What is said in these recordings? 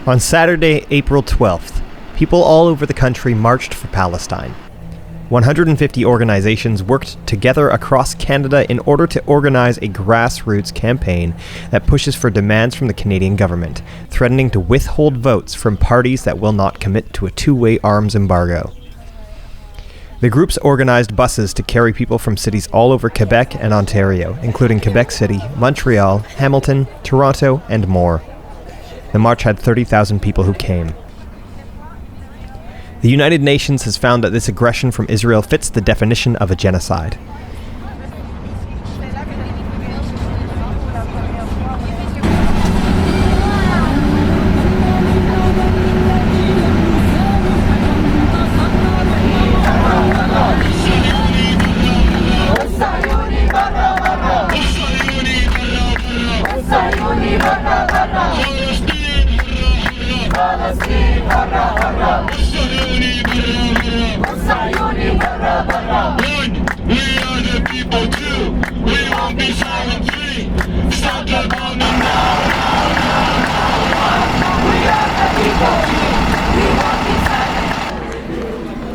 On Saturday, April 12th, people all over the country marched for Palestine. 150 organizations worked together across Canada in order to organize a grassroots campaign that pushes for demands from the Canadian government, threatening to withhold votes from parties that will not commit to a two-way arms embargo. The groups organized buses to carry people from cities all over Quebec and Ontario, including Quebec City, Montreal, Hamilton, Toronto, and more. The march had 30,000 people who came. The United Nations has found that this aggression from Israel fits the definition of a genocide.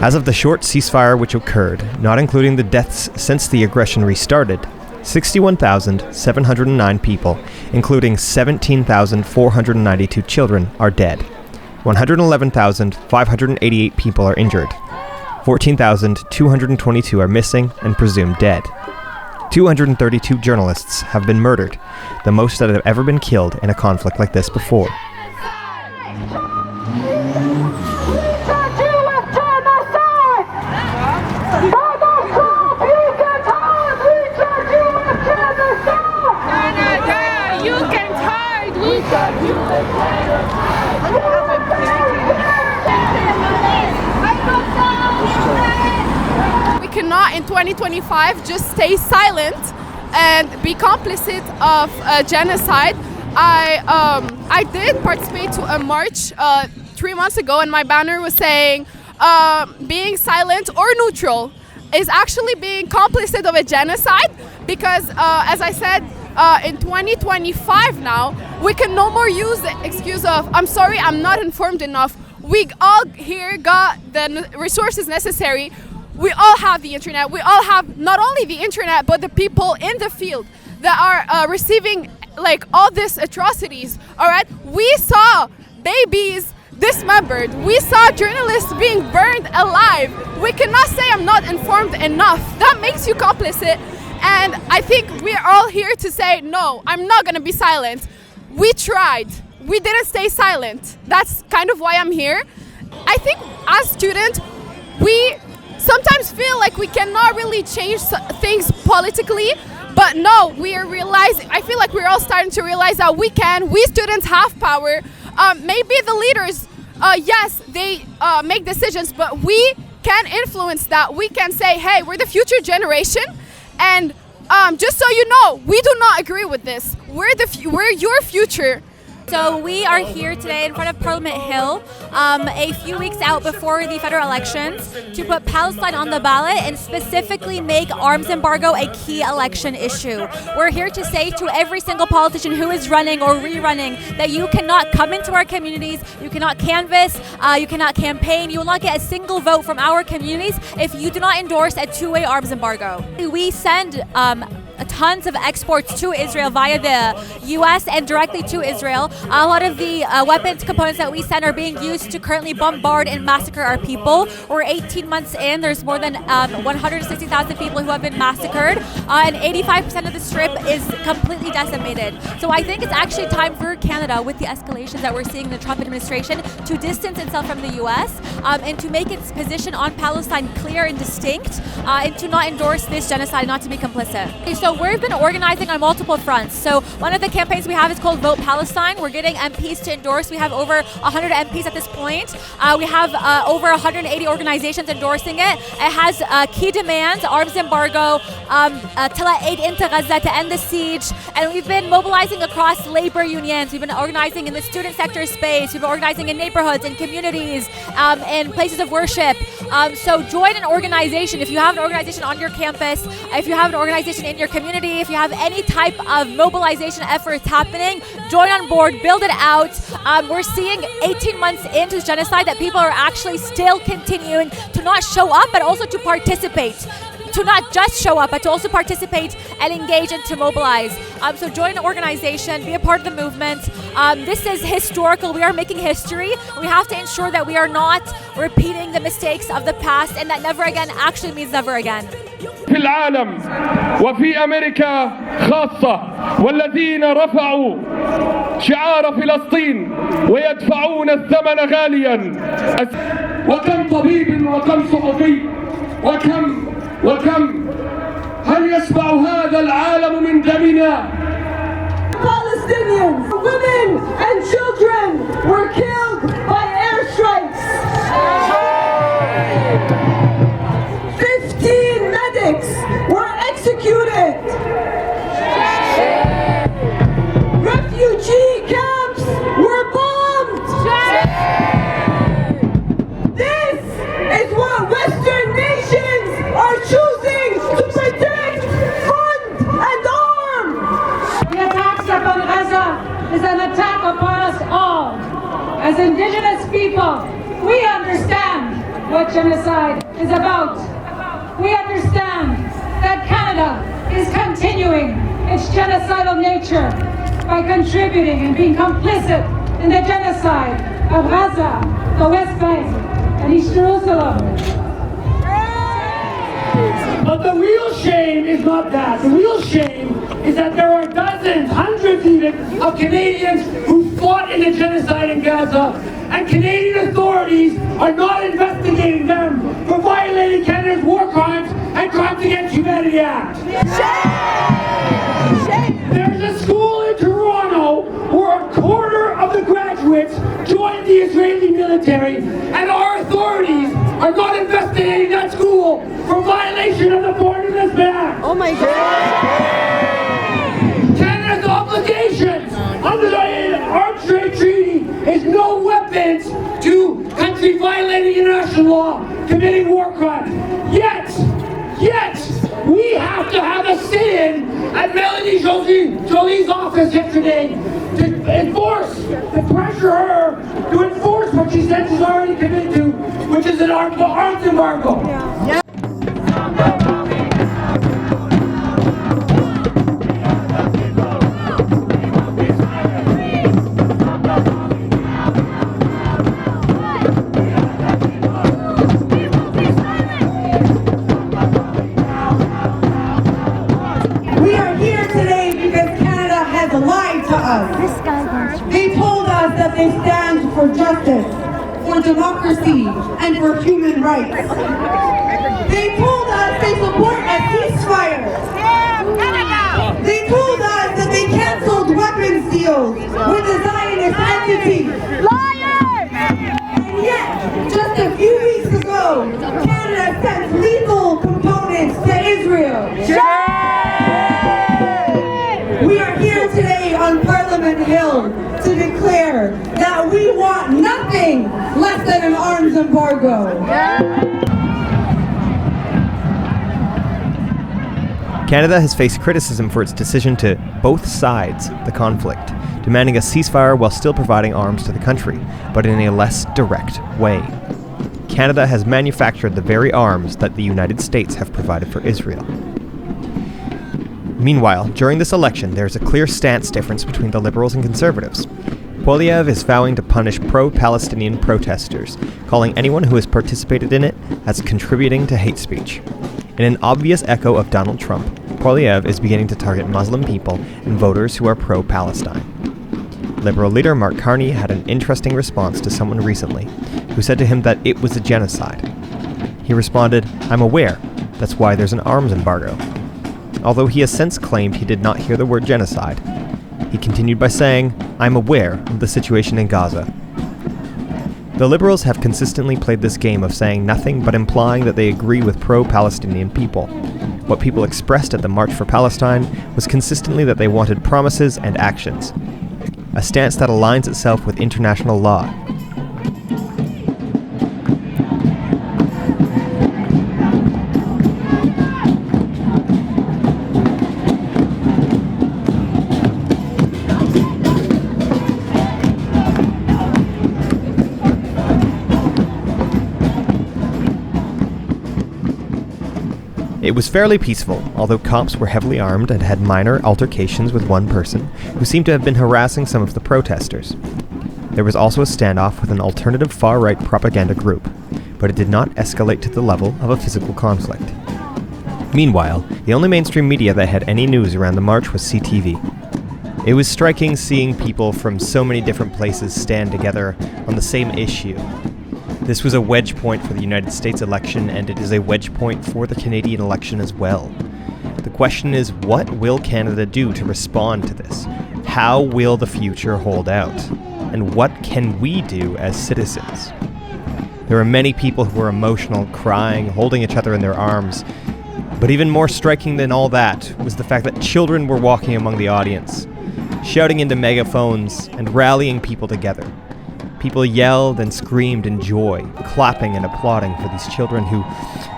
As of the short ceasefire which occurred, not including the deaths since the aggression restarted, 61,709 people, including 17,492 children, are dead. 111,588 people are injured. 14,222 are missing and presumed dead. 232 journalists have been murdered, the most that have ever been killed in a conflict like this before. We cannot in 2025 just stay silent and be complicit of genocide. I did participate to a march 3 months ago, and my banner was saying being silent or neutral is actually being complicit of a genocide, because as I said, in 2025 now, we can no more use the excuse of, I'm sorry, I'm not informed enough. We all here got the resources necessary. We all have the internet. We all have not only the internet, but the people in the field that are receiving like all these atrocities. All right, we saw babies dismembered. We saw journalists being burned alive. We cannot say I'm not informed enough. That makes you complicit. And I think we're all here to say, no, I'm not going to be silent. We tried. We didn't stay silent. That's kind of why I'm here. I think as students, we sometimes feel like we cannot really change things politically. But no, we are realizing, I feel like we're all starting to realize that we can. We students have power. Maybe the leaders, yes, they make decisions, but we can influence that. We can say, hey, we're the future generation. And just so you know, we do not agree with this. We're your future. So we are here today in front of Parliament Hill, a few weeks out before the federal elections, to put Palestine on the ballot and specifically make arms embargo a key election issue. We're here to say to every single politician who is running or rerunning that you cannot come into our communities, you cannot canvass, you cannot campaign, you will not get a single vote from our communities if you do not endorse a two-way arms embargo. We send tons of exports to Israel via the U.S. and directly to Israel. A lot of the weapons components that we send are being used to currently bombard and massacre our people. We're 18 months in. There's more than 160,000 people who have been massacred, and 85% of the strip is completely decimated. So I think it's actually time for Canada, with the escalations that we're seeing in the Trump administration, to distance itself from the U.S. And to make its position on Palestine clear and distinct, and to not endorse this genocide, not to be complicit. So we've been organizing on multiple fronts. So one of the campaigns we have is called Vote Palestine. We're getting MPs to endorse. We have over 100 MPs at this point. We have over 180 organizations endorsing it. It has key demands: arms embargo, to let aid into Gaza, to end the siege. And we've been mobilizing across labor unions. We've been organizing in the student sector space. We've been organizing in neighborhoods, in communities, in places of worship. So join an organization. If you have an organization on your campus, if you have an organization in your community, community, if you have any type of mobilization efforts happening, join on board, build it out. We're seeing 18 months into this genocide that people are actually still continuing to not show up, but also to participate. To not just show up, but to also participate and engage and to mobilize. So join the organization, be a part of the movement. This is historical. We are making history. We have to ensure that we are not repeating the mistakes of the past, and that never again actually means never again. في العالم وفي أمريكا خاصة والذين رفعوا شعار فلسطين ويدفعون الثمن غاليا. وكم طبيب وكم صحفي وكم هل يشبع هذا العالم من دمنا؟ Palestinians, women and children were killed by airstrikes. 15 medics were executed. Refugee camps were bombed. This is what Western nations are choosing to protect, fund, and arm. The attacks upon Gaza is an attack upon us all. As indigenous people, we understand what genocide is about. We understand that Canada is continuing its genocidal nature by contributing and being complicit in the genocide of Gaza, the West Bank, and East Jerusalem. But the real shame is not that. The real shame is that there are dozens, hundreds even, of Canadians who fought in the genocide in Gaza, and Canadian authorities are not investigating them for violating Canada's War Crimes and Crimes Against Humanity Act. There's a school in Toronto where a quarter of the graduates joined the Israeli military, and our authorities are not investigating that school for violation of the Foreign Investment Act. Oh my God. Canada's obligations under the Arms Trade Treaty is no weapons to countries violating international law, committing war crimes. Yet, we have to have a sit-in at Melanie Jolie's office yesterday to enforce, to pressure her to enforce what she said she's already committed to, which is an arms embargo. Yeah. We are here today because Canada has lied to us. They told us that they stand for justice, for democracy, and for human rights. They told us they support a ceasefire. They told us that they canceled weapons deals with the Zionist entity. Liars! And yet, just a few weeks ago, Canada sent lethal components to Israel. We are here today on Parliament Hill to declare that we want nothing less than an arms embargo. Canada has faced criticism for its decision to both sides the conflict, demanding a ceasefire while still providing arms to the country, but in a less direct way. Canada has manufactured the very arms that the United States have provided for Israel. Meanwhile, during this election, there is a clear stance difference between the Liberals and Conservatives. Poilievre is vowing to punish pro-Palestinian protesters, calling anyone who has participated in it as contributing to hate speech. In an obvious echo of Donald Trump, Poilievre is beginning to target Muslim people and voters who are pro-Palestine. Liberal leader Mark Carney had an interesting response to someone recently who said to him that it was a genocide. He responded, "I'm aware, that's why there's an arms embargo." Although he has since claimed he did not hear the word genocide, he continued by saying, "I'm aware of the situation in Gaza." The Liberals have consistently played this game of saying nothing but implying that they agree with pro-Palestinian people. What people expressed at the March for Palestine was consistently that they wanted promises and actions, a stance that aligns itself with international law. It was fairly peaceful, although cops were heavily armed and had minor altercations with one person who seemed to have been harassing some of the protesters. There was also a standoff with an alternative far-right propaganda group, but it did not escalate to the level of a physical conflict. Meanwhile, the only mainstream media that had any news around the march was CTV. It was striking seeing people from so many different places stand together on the same issue. This was a wedge point for the United States election, and it is a wedge point for the Canadian election as well. The question is, what will Canada do to respond to this? How will the future hold out? And what can we do as citizens? There were many people who were emotional, crying, holding each other in their arms. But even more striking than all that was the fact that children were walking among the audience, shouting into megaphones and rallying people together. People yelled and screamed in joy, clapping and applauding for these children who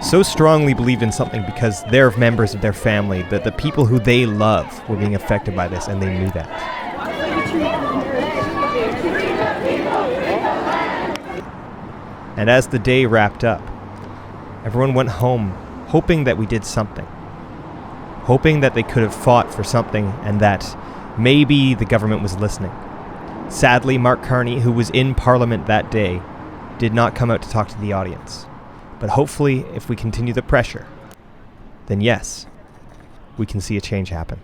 so strongly believed in something because they're members of their family, that the people who they love were being affected by this, and they knew that. And as the day wrapped up, everyone went home hoping that we did something. Hoping that they could have fought for something and that maybe the government was listening. Sadly, Mark Carney, who was in Parliament that day, did not come out to talk to the audience. But hopefully, if we continue the pressure, then yes, we can see a change happen.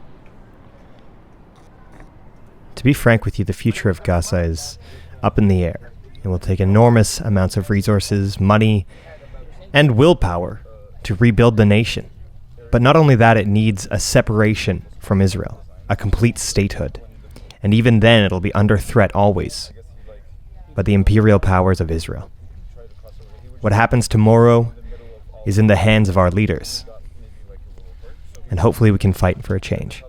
To be frank with you, the future of Gaza is up in the air. It will take enormous amounts of resources, money, and willpower to rebuild the nation. But not only that, it needs a separation from Israel, a complete statehood. And even then, it'll be under threat always by the imperial powers of Israel. What happens tomorrow is in the hands of our leaders. And hopefully we can fight for a change.